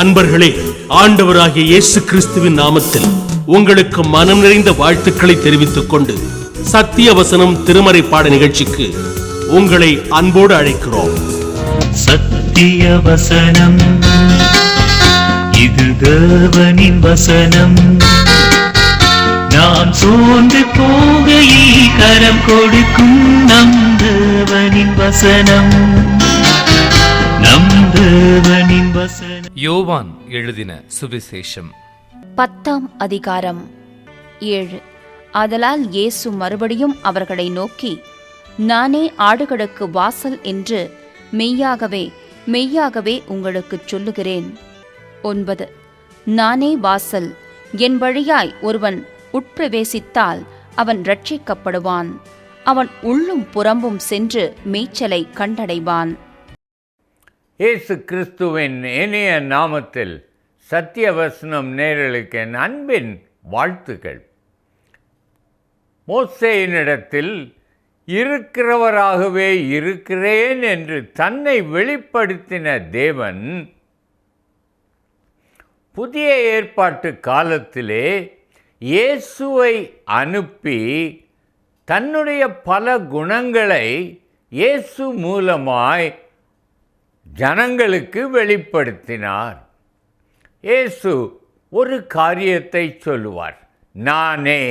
அன்பர்களே, ஆண்டவராகிய இயேசு கிறிஸ்துவின் நாமத்தில் உங்களுக்கு மனம் நிறைந்த வாழ்த்துக்களை தெரிவித்துக் கொண்டு சத்திய வசனம் திருமறை பாட நிகழ்ச்சிக்கு உங்களை அன்போடு அழைக்கிறோம். சத்திய வசனம், இது தேவனின் வசனம். நாம் சோர்ந்து போகையில் கரம் கொடுக்கும் நம் தேவனின் வசனம். நம் தேவனின் வசனம். யோவான் எழுதின சுவிசேஷம் 10ஆம் அதிகாரம் 7. ஆதலால் இயேசு மறுபடியும் அவர்களை நோக்கி, நானே ஆடுகளுக்கு வாசல் என்று மெய்யாகவே மெய்யாகவே உங்களுக்குச் சொல்லுகிறேன். 9. நானே வாசல். என் வழியாய் ஒருவன் உட்பிரவேசித்தால் அவன் ரட்சிக்கப்படுவான். அவன் உள்ளும் புறம்பும் சென்று மேய்ச்சலை கண்டடைவான். இயேசு கிறிஸ்துவின் இனிய நாமத்தில் சத்தியவசனம் நேயர்களுக்கு என் அன்பின் வாழ்த்துக்கள். மோசேயினிடத்தில் இருக்கிறவராகவே இருக்கிறேன் என்று தன்னை வெளிப்படுத்தின தேவன் புதிய ஏற்பாட்டு காலத்திலே இயேசுவை அனுப்பி தன்னுடைய பல குணங்களை இயேசு மூலமாய் ஜனங்களுக்கு வெளிப்படுத்தினார். இயேசு ஒரு காரியத்தை சொல்லுவார், நானே.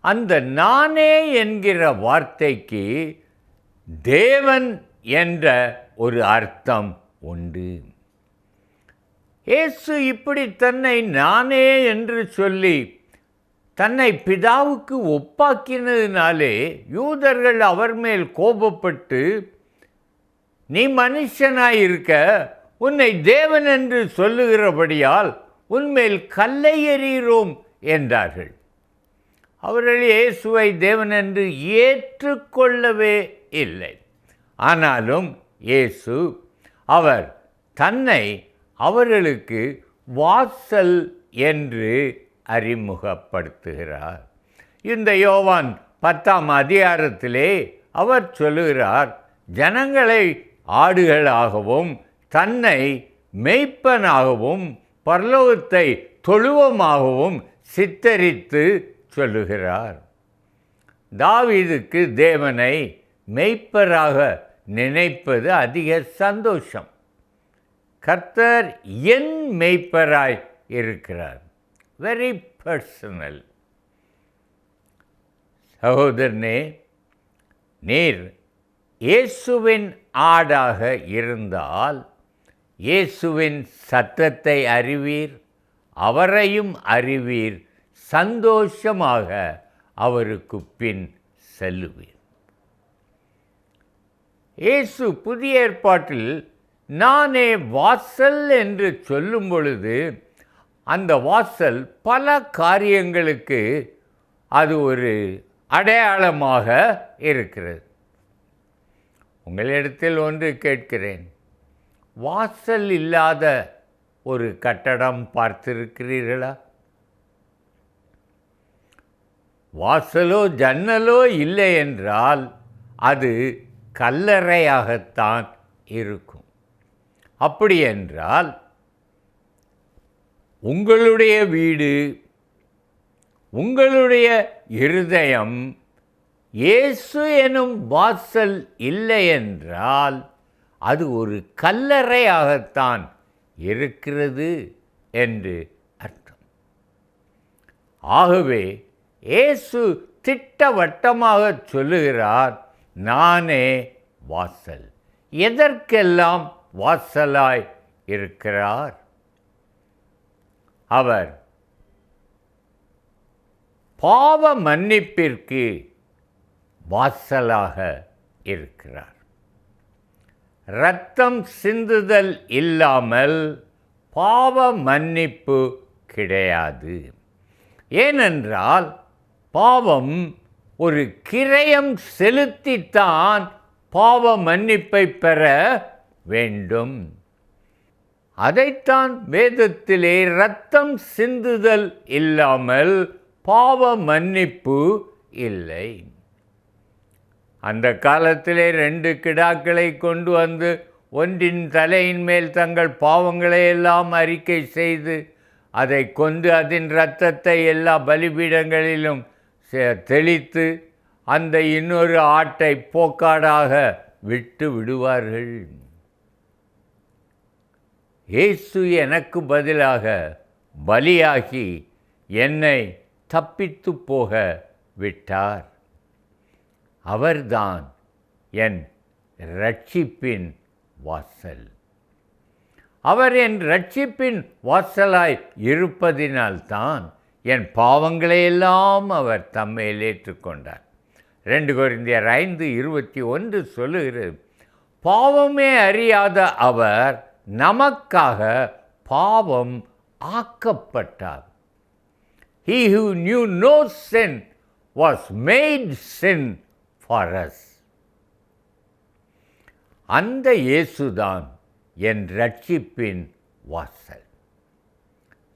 அந்த நானே என்கிற வார்த்தைக்கு தேவன் என்ற ஒரு அர்த்தம் உண்டு. இயேசு இப்படி தன்னை நானே என்று சொல்லி தன்னை பிதாவுக்கு ஒப்பாக்கினதினாலே யூதர்கள் அவர் மேல் கோபப்பட்டு, நீ மனுஷனாயிருக்க உன்னை தேவன் என்று சொல்லுகிறபடியால் உன்மேல் கல்லை எறிகிறோம் என்றார்கள். அவர்கள் இயேசுவை தேவன் என்று ஏற்றுக்கொள்ளவே இல்லை. ஆனாலும் இயேசு அவர் தன்னை அவர்களுக்கு வாசல் என்று அறிமுகப்படுத்துகிறார். இந்த யோவான் 10ஆம் அதிகாரத்திலே அவர் சொல்லுகிறார், ஜனங்களை ஆடுகளாகவும் தன்னை மேய்ப்பனாகவும் பரலோகத்தை தொழுவமாகவும் சித்தரித்து சொல்லுகிறார். தாவீதுக்கு தேவனை மேய்ப்பராக நினைப்பது அதிக சந்தோஷம். கர்த்தர் என் மேய்ப்பராய் இருக்கிறார். Very personal. சகோதரனே, நீர் இயேசுவின் ஆடாக இருந்தால் இயேசுவின் சத்தத்தை அறிவீர், அவரையும் அறிவீர், சந்தோஷமாக அவருக்கு பின் செல்லுவீர். இயேசு புதிய ஏற்பாட்டில் நானே வாசல் என்று சொல்லும் பொழுது அந்த வாசல் பல காரியங்களுக்கு அது ஒரு அடையாளமாக இருக்கிறது. உங்களிடத்தில் ஒன்று கேட்கிறேன், வாசல் இல்லாத ஒரு கட்டடம் பார்த்திருக்கிறீர்களா? வாசலோ ஜன்னலோ இல்லை என்றால் அது கல்லறையாகத்தான் இருக்கும். அப்படி என்றால் உங்களுடைய வீடு, உங்களுடைய இருதயம் இயேசு எனும் வாசல் இல்லை என்றால் அது ஒரு கல்லறையாகத்தான் இருக்கிறது என்று அர்த்தம். ஆகவே இயேசு திட்டவட்டமாக சொல்லுகிறார், நானே வாசல். எதற்கெல்லாம் வாசலாய் இருக்கிறார்? அவர் பாவ மன்னிப்பிற்கு வாசலாக இருக்கிறார். இரத்தம் சிந்துதல் இல்லாமல் பாவ மன்னிப்பு கிடையாது. ஏனென்றால் பாவம் ஒரு கிரயம் செலுத்தித்தான் பாவ மன்னிப்பை பெற வேண்டும். அதைத்தான் வேதத்திலே இரத்தம் சிந்துதல் இல்லாமல் பாவ மன்னிப்பு இல்லை. அந்த காலத்திலே 2 கிடாக்களை கொண்டு வந்து ஒன்றின் தலையின் மேல் தங்கள் பாவங்களை எல்லாம் அறிக்கை செய்து அதை கொண்டு அதன் இரத்தத்தை எல்லா பலிபீடங்களிலும் தெளித்து அந்த இன்னொரு ஆட்டை போக்காடாக விட்டு விடுவார்கள். இயேசு எனக்கு பதிலாக பலியாகி என்னை தப்பித்து போக விட்டார். அவர்தான் என் இரட்சிப்பின் வாசல். அவர் என் இரட்சிப்பின் வாசலாய் இருப்பதினால்தான் என் பாவங்களையெல்லாம் அவர் தம்மேல் ஏற்றுக்கொண்டார். 2 கொரிந்தியர் 5:21 சொல்லுகிறது, பாவமே அறியாத அவர் நமக்காக பாவம் ஆக்கப்பட்டார். He who knew no sin was made sin for us. அந்த இயேசுதான் என் இரட்சிப்பின் வாசல்.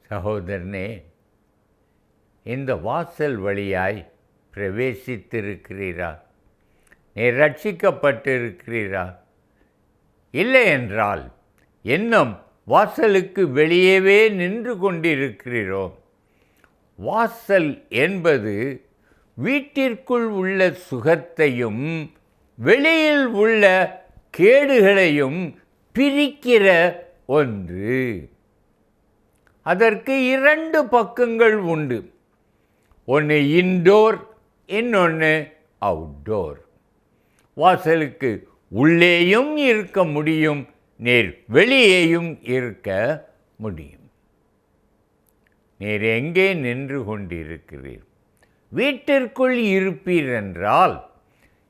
சகோதரனே, இந்த வாசல் வழியாய் பிரவேசித்திருக்கிறீரா? நீ ரட்சிக்கப்பட்டிருக்கிறீரா? இல்லை என்றால் இன்னும் வாசலுக்கு வெளியேவே நின்று கொண்டிருக்கிறீரோ? வாசல் என்பது வீட்டிற்குள் உள்ள சுகத்தையும் வெளியில் உள்ள கேடுகளையும் பிரிக்கிற ஒன்று. அதற்கு 2 பக்கங்கள் உண்டு. ஒன்று இன்டோர், இன்னொன்று அவுட்டோர். வாசலுக்கு உள்ளேயும் இருக்க முடியும், நீர் வெளியேயும் இருக்க முடியும். நீர் எங்கே நின்று கொண்டிருக்கிறீர்? வீட்டிற்குள் இருப்பீர் என்றால்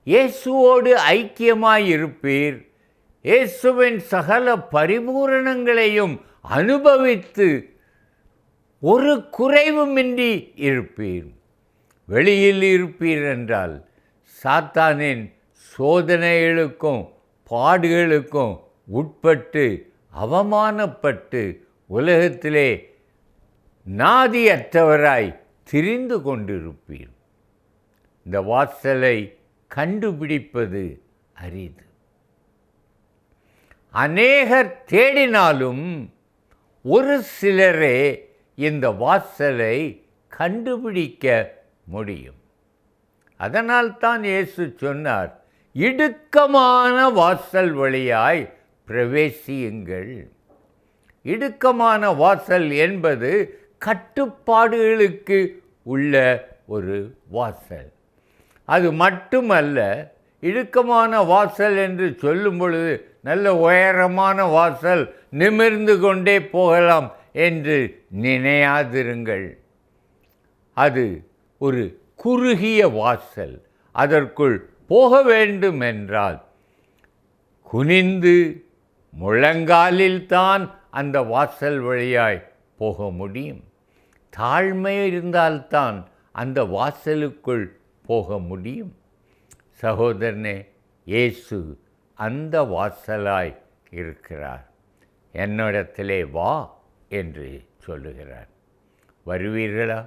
இயேசுவோடு ஐக்கியமாயிருப்பீர். இயேசுவின் சகல பரிபூரணங்களையும் அனுபவித்து ஒரு குறைவுமின்றி இருப்பீர். வெளியில் இருப்பீர் என்றால் சாத்தானின் சோதனைகளுக்கும் பாடுகளுக்கும் உட்பட்டு அவமானப்பட்டு உலகத்திலே நாதியற்றவராய் திரிந்து கொண்டிருப்பீர். இந்த வாசலை கண்டுபிடிப்பது அரிது. அநேகர் தேடினாலும் ஒரு சிலரே இந்த வாசலை கண்டுபிடிக்க முடியும். அதனால்தான் இயேசு சொன்னார், இடுக்கமான வாசல் வழியாய் பிரவேசியுங்கள். இடுக்கமான வாசல் என்பது கட்டுப்பாடுகளுக்கு உள்ள ஒரு வாசல். அது மட்டுமல்ல, இடுக்கமான வாசல் என்று சொல்லும் பொழுது நல்ல உயரமான வாசல், நிமிர்ந்து கொண்டே போகலாம் என்று நினையாதிருங்கள். அது ஒரு குறுகிய வாசல். அதற்குள் போக வேண்டும் என்றால் குனிந்து முழங்காலில்தான் அந்த வாசல் வழியாய் போக முடியும். தாழ்மை இருந்தால்தான் அந்த வாசலுக்குள் போக முடியும். சகோதரனே, இயேசு அந்த வாசலாய் இருக்கிறார். என்னிடத்திலே வா என்று சொல்லுகிறார். வருவீர்களா?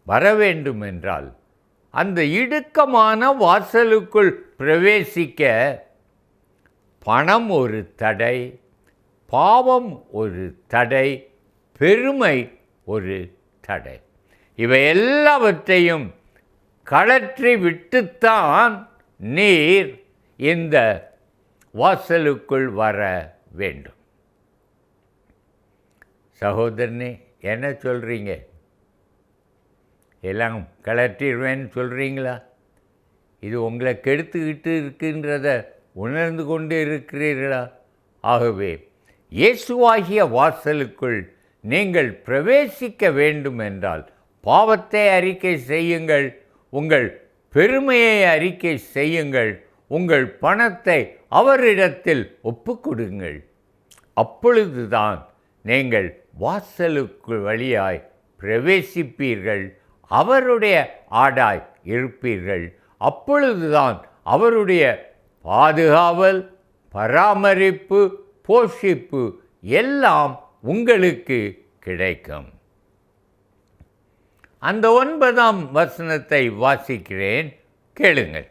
வர வேண்டும் என்றால் அந்த இடுக்கமான வாசலுக்குள் பிரவேசிக்க பணம் ஒரு தடை, பாவம் ஒரு தடை, பெருமை ஒரு தடை. இவை எல்லாவற்றையும் கழற்றி விட்டுத்தான் நீர் இந்த வாசலுக்குள் வர வேண்டும். சகோதரனே, என்ன சொல்கிறீங்க? எல்லாம் கழற்றிடுவேன்னு சொல்கிறீங்களா? இது உங்களை கெடுத்துக்கிட்டு இருக்கின்றத உணர்ந்து கொண்டு இருக்கிறீர்களா? ஆகவே இயேசுவாகிய வாசலுக்குள் நீங்கள் பிரவேசிக்க வேண்டும் என்றால் பாவத்தை அறிக்கை செய்யுங்கள், உங்கள் பெருமையை அறிக்கை செய்யுங்கள், உங்கள் பணத்தை அவரிடத்தில் ஒப்புக்கொடுங்கள். அப்பொழுதுதான் நீங்கள் வாசலுக்கு வழியாய் பிரவேசிப்பீர்கள், அவருடைய ஆடாய் இருப்பீர்கள். அப்பொழுதுதான் அவருடைய பாதுகாவல், பராமரிப்பு, போஷிப்பு எல்லாம் உங்களுக்கு கிடைக்கும். அந்த 9ஆம் வசனத்தை வாசிக்கிறேன், கேளுங்கள்.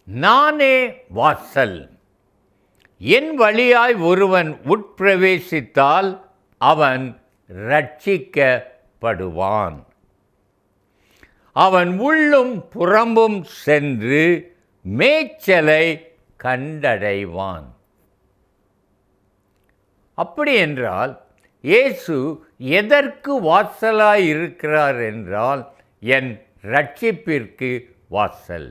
நானே வாசல். என் வழியாய் ஒருவன் உட்பிரவேசித்தால் அவன் ரட்சிக்கப்படுவான். அவன் உள்ளும் புறம்பும் சென்று மேய்ச்சலை கண்டடைவான். அப்படி என்றால் இயேசு எதற்கு வாசலாய் இருக்கிறார் என்றால் என் ரட்சிப்பிற்கு வாசல்.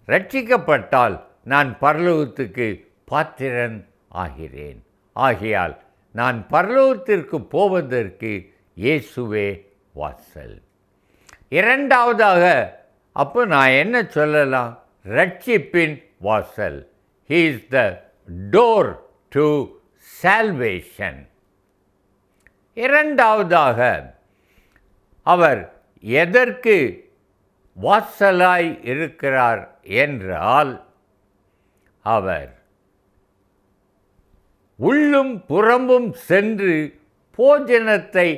ரட்சிக்கப்பட்டால் நான் பரலோகத்துக்கு பாத்திரன் ஆகிறேன். ஆகையால் நான் பரலோகத்திற்கு போவதற்கு இயேசுவே வாசல். இரண்டாவதாக அப்போ நான் என்ன சொல்லலாம்? ரட்சிப்பின் வாசல். He is the door to salvation. இரண்டாவதாக அவர் எதற்கு வாசலாய் இருக்கிறார் என்றால் அவர் உள்ளும் புறம்பும் சென்று போஜனத்தை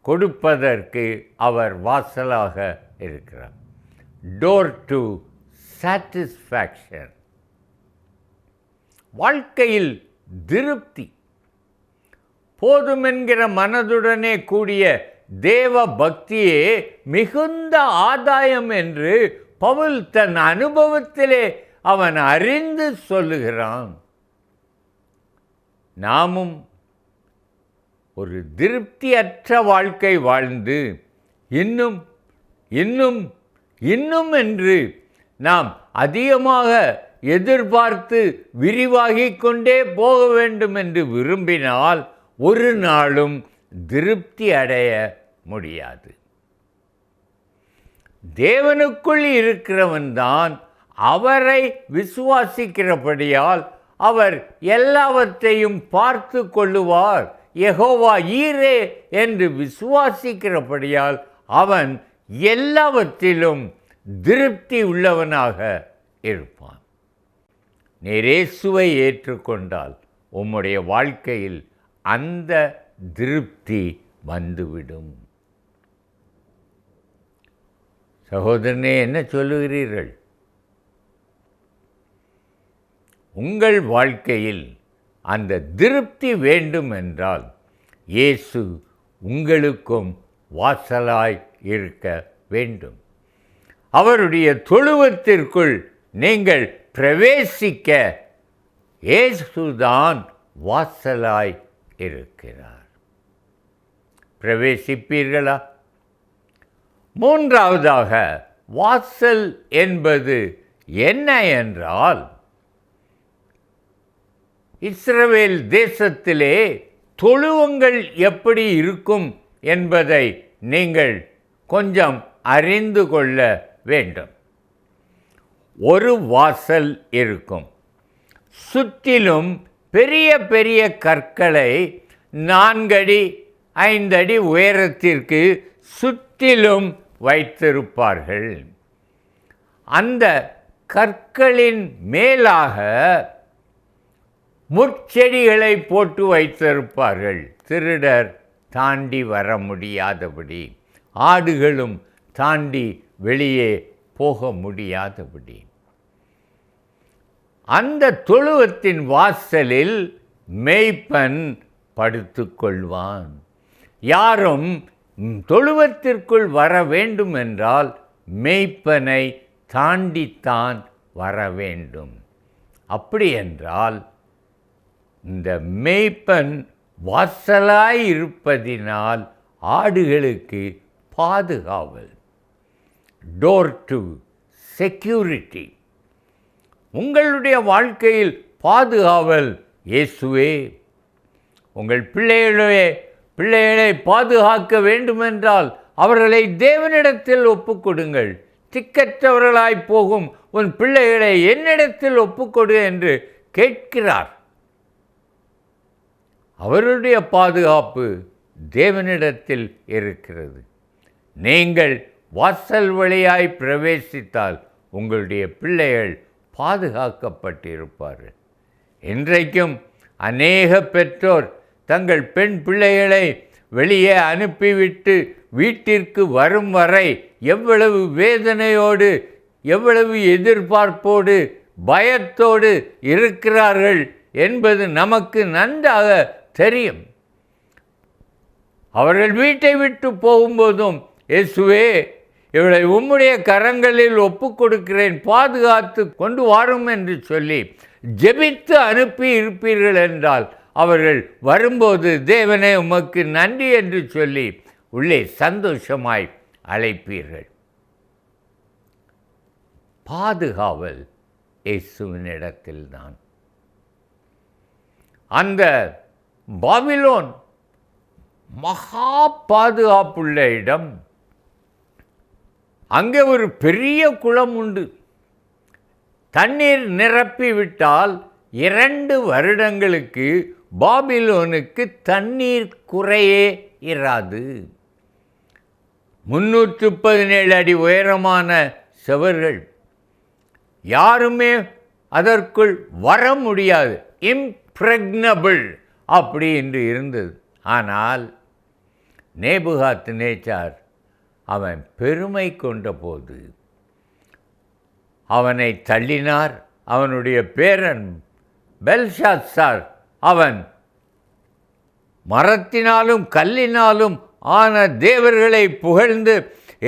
கொடுப்பதற்கு அவர் வாசலாக இருக்கிறார். Door to satisfaction. வாழ்க்கையில் திருப்தி, போதுமென்கிற மனதுடனே கூடிய தேவ பக்தியே மிகுந்த ஆதாயம் என்று பவுல் தன் அனுபவத்திலே அவன் அறிந்து சொல்லுகிறான். நாமும் ஒரு திருப்தியற்ற வாழ்க்கை வாழ்ந்து இன்னும் இன்னும் இன்னும் என்று நாம் அதிகமாக எதிர்பார்த்து விரிவாகிக் கொண்டே போக வேண்டும் என்று விரும்பினால் ஒரு நாளும் திருப்தி அடைய முடியாது. தேவனுக்குள் இருக்கிறவன்தான் அவரை விசுவாசிக்கிறபடியால் அவர் எல்லாவற்றையும் பார்த்து கொள்ளுவார். யெகோவா ஈரே என்று விசுவாசிக்கிறபடியால் அவன் எல்லாவற்றிலும் திருப்தி உள்ளவனாக இருப்பான். நீர் இயேசுவை ஏற்றுக்கொண்டால் உம்முடைய வாழ்க்கையில் அந்த திருப்தி வந்துவிடும். சகோதரனே, என்ன சொல்லுகிறீர்கள்? உங்கள் வாழ்க்கையில் அந்த திருப்தி வேண்டும் என்றால் இயேசு உங்களுக்கும் வாசலாய் இருக்க வேண்டும். அவருடைய தொழுவத்திற்குள் நீங்கள் பிரவேசிக்க இயேசுதான் வாசலாய் இருக்கிறார். பிரவேசிப்பீர்களா? மூன்றாவதாக வாசல் என்பது என்ன என்றால், இஸ்ரவேல் தேசத்திலே தொழுவங்கள் எப்படி இருக்கும் என்பதை நீங்கள் கொஞ்சம் அறிந்து கொள்ள வேண்டும். ஒரு வாசல் இருக்கும். சுற்றிலும் பெரிய பெரிய கற்களை 4 அடி 5 அடி உயரத்திற்கு சுற்றிலும் வைத்திருப்பார்கள். அந்த கற்களின் மேலாக முட்செடிகளை போட்டு வைத்திருப்பார்கள். திருடர் தாண்டி வர முடியாதபடி, ஆடுகளும் தாண்டி வெளியே போக முடியாதபடி. அந்த தொழுவத்தின் வாசலில் மேய்ப்பன் படுத்துக்கொள்வான். யாரும் தொழுவத்திற்குள் வர வேண்டும் என்றால் மேய்ப்பனை தாண்டித்தான் வர வேண்டும். அப்படி என்றால் இந்த மேய்ப்பன் வாசலாய் இருப்பதினால் ஆடுகளுக்கு பாதுகாவல். Door to security. உங்களுடைய வாழ்க்கையில் பாதுகாவல் இயேசுவே. உங்கள் பிள்ளைகளை பாதுகாக்க வேண்டுமென்றால் அவர்களை தேவனிடத்தில் ஒப்புக்கொடுங்கள். திக்கற்றவர்களாய் போகும் உன் பிள்ளைகளை என்னிடத்தில் ஒப்புக்கொடு என்று கேட்கிறார். அவருடைய பாதுகாப்பு தேவனிடத்தில் இருக்கிறது. நீங்கள் வாசல் வழியாய் பிரவேசித்தால் உங்களுடைய பிள்ளைகள் பாதுகாக்கப்பட்டிருப்பார்கள். இன்றைக்கும் அநேக பெற்றோர் தங்கள் பெண் பிள்ளைகளை வெளியே அனுப்பிவிட்டு வீட்டிற்கு வரும் வரை எவ்வளவு வேதனையோடு எவ்வளவு எதிர்பார்ப்போடு பயத்தோடு இருக்கிறார்கள் என்பது நமக்கு நன்றாக தெரியும். அவர்கள் வீட்டை விட்டு போகும்போதும், இயேசுவே, இவளை உம்முடைய கரங்களில் ஒப்பு கொடுக்கிறேன், பாதுகாத்து கொண்டு வாரும் என்று சொல்லி ஜெபித்து அனுப்பி இருப்பீர்கள் என்றால், அவர்கள் வரும்போது தேவனே உமக்கு நன்றி என்று சொல்லி உள்ளே சந்தோஷமாய் அழைப்பீர்கள். பாதுகாவல் இயேசுவினிடத்தில்தான். அந்த பாபிலோன் மகா பாதுகாப்புள்ள இடம். அங்கே ஒரு பெரிய குளம் உண்டு. தண்ணீர் நிரப்பிவிட்டால் 2 வருடங்களுக்கு பாபிலோனுக்கு தண்ணீர் குறையே இராது. 317 அடி உயரமான சுவர்கள், யாருமே அதற்குள் வர முடியாது, இம்ப்ரெக்னபிள் அப்படி என்று இருந்தது. ஆனால் நேபுகாத்நேச்சார் அவன் பெருமை கொண்டபோது அவனை தள்ளினார். அவனுடைய பேரன் பெல்ஷாத்சார், அவன் மரத்தினாலும் கல்லினாலும் ஆன தேவர்களை புகழ்ந்து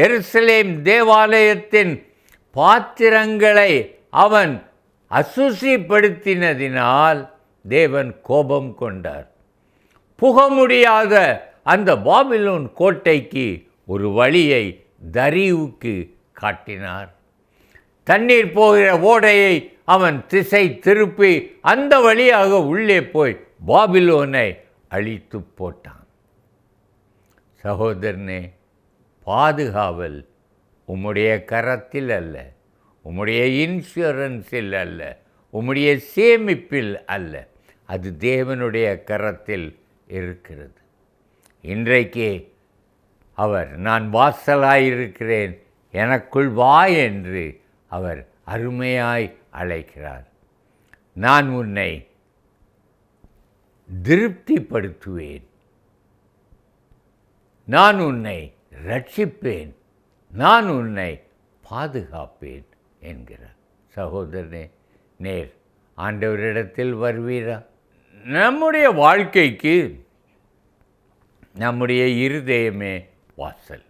எருசலேம் தேவாலயத்தின் பாத்திரங்களை அவன் அசுசிப்படுத்தினதினால் தேவன் கோபம் கொண்டார். புக முடியாத அந்த பாபிலோன் கோட்டைக்கு ஒரு வழியை தரியுவுக்கு காட்டினார். தண்ணீர் போகிற ஓடையை அவன் திசை திருப்பி அந்த வழியாக உள்ளே போய் பாபிலோனை அழித்து போட்டான். சகோதரனே, பாதுகாவல் உம்முடைய கரத்தில் அல்ல, உம்முடைய இன்சூரன்ஸில் அல்ல, உம்முடைய சேமிப்பில் அல்ல, அது தேவனுடைய கரத்தில் இருக்கிறது. இன்றைக்கே அவர் நான் வாசலாயிருக்கிறேன், எனக்குள் வா என்று அவர் அருமையாய் அழைக்கிறார். நான் உன்னை திருப்திப்படுத்துவேன், நான் உன்னை ரட்சிப்பேன், நான் உன்னை பாதுகாப்பேன் என்கிறார். சகோதரனே, நேர் ஆண்டவரிடத்தில் வருவீரா? நம்முடைய வாழ்க்கைக்கு நம்முடைய இருதயமே வாசல்.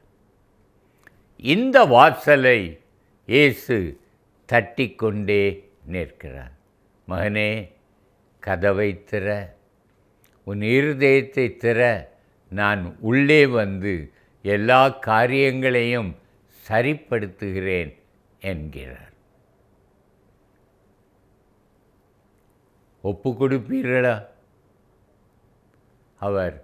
இந்த வாசலை இயேசு தட்டிக்கொண்டே நிற்கிறார். மகனே, கதவை திற, உன் இருதயத்தை திற, நான் உள்ளே வந்து எல்லா காரியங்களையும் சரிப்படுத்துகிறேன் என்கிறார். ஒப்பு கொடுப்பீர்களா? அவர்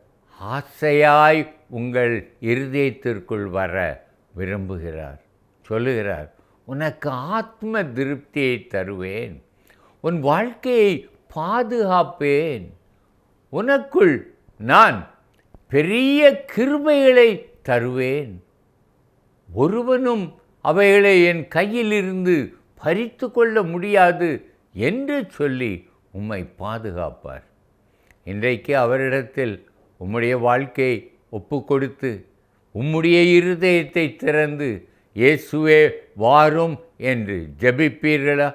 ஆசையாய் உங்கள் இருதயத்திற்குள் வர விரும்புகிறார். சொல்லுகிறார், உனக்கு ஆத்ம திருப்தியை தருவேன், உன் வாழ்க்கையை பாதுகாப்பேன், உனக்குள் நான் பெரிய கிருபைகளை தருவேன், ஒருவனும் அவைகளை என் கையிலிருந்து பறித்து கொள்ள முடியாது என்று சொல்லி உம்மை பாதுகாப்பார். இன்றைக்கு அவரிடத்தில் உம்முடைய வாழ்க்கையை ஒப்பு கொடுத்து உம்முடைய இருதயத்தை திறந்து இயேசுவே வாரும் என்று ஜெபிப்பீர்களா?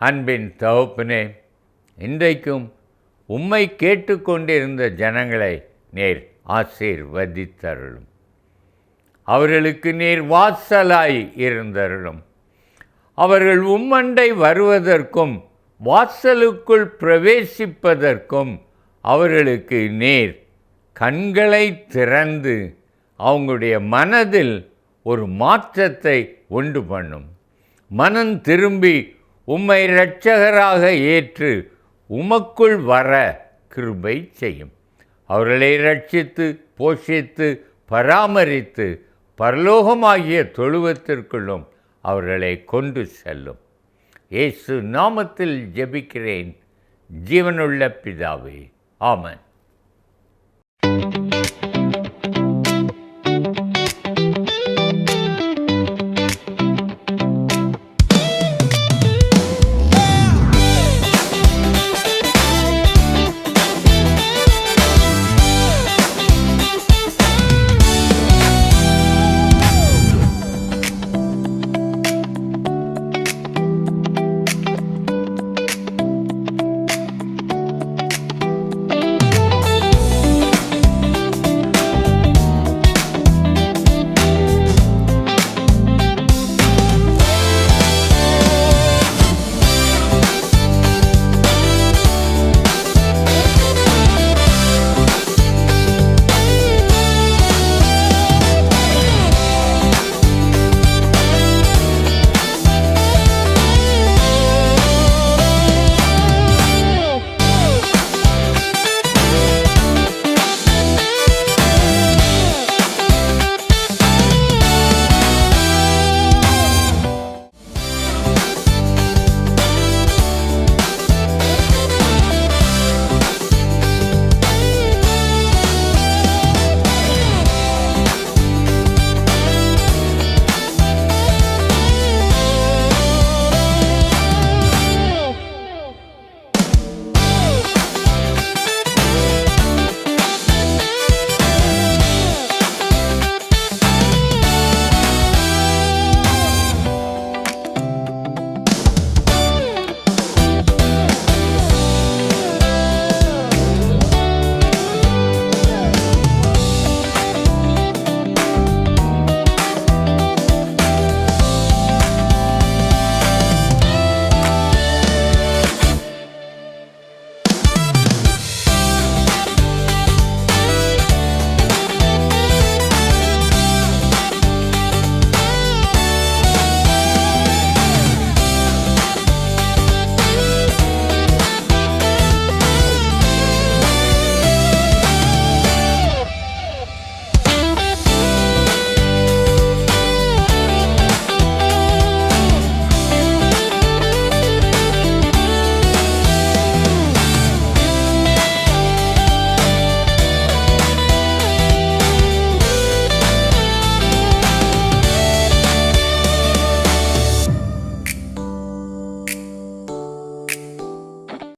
அன்பின் தகப்பனே, இன்றைக்கும் உம்மை கேட்டுக்கொண்டிருந்த ஜனங்களை நீர் ஆசீர்வதித்தருளும். அவர்களுக்கு நீர் வாசலாய் இருந்தருளும். அவர்கள் உம்மண்டை வருவதற்கும் வாசலுக்குள் பிரவேசிப்பதற்கும் அவர்களுக்கு நீர் கண்களை திறந்து அவங்களுடைய மனதில் ஒரு மாற்றத்தை உண்டு பண்ணும். மனம் திரும்பி உம்மை இரட்சகராக ஏற்று உமக்குள் வர கிருபை செய்யும். அவர்களை இரட்சித்து போஷித்து பராமரித்து பரலோகமாகிய தொழுவத்திற்குள்ளும் அவர்களை கொண்டு செல்லும். இயேசு நாமத்தில் ஜெபிக்கிறேன், ஜீவனுள்ள பிதாவே, ஆமென்.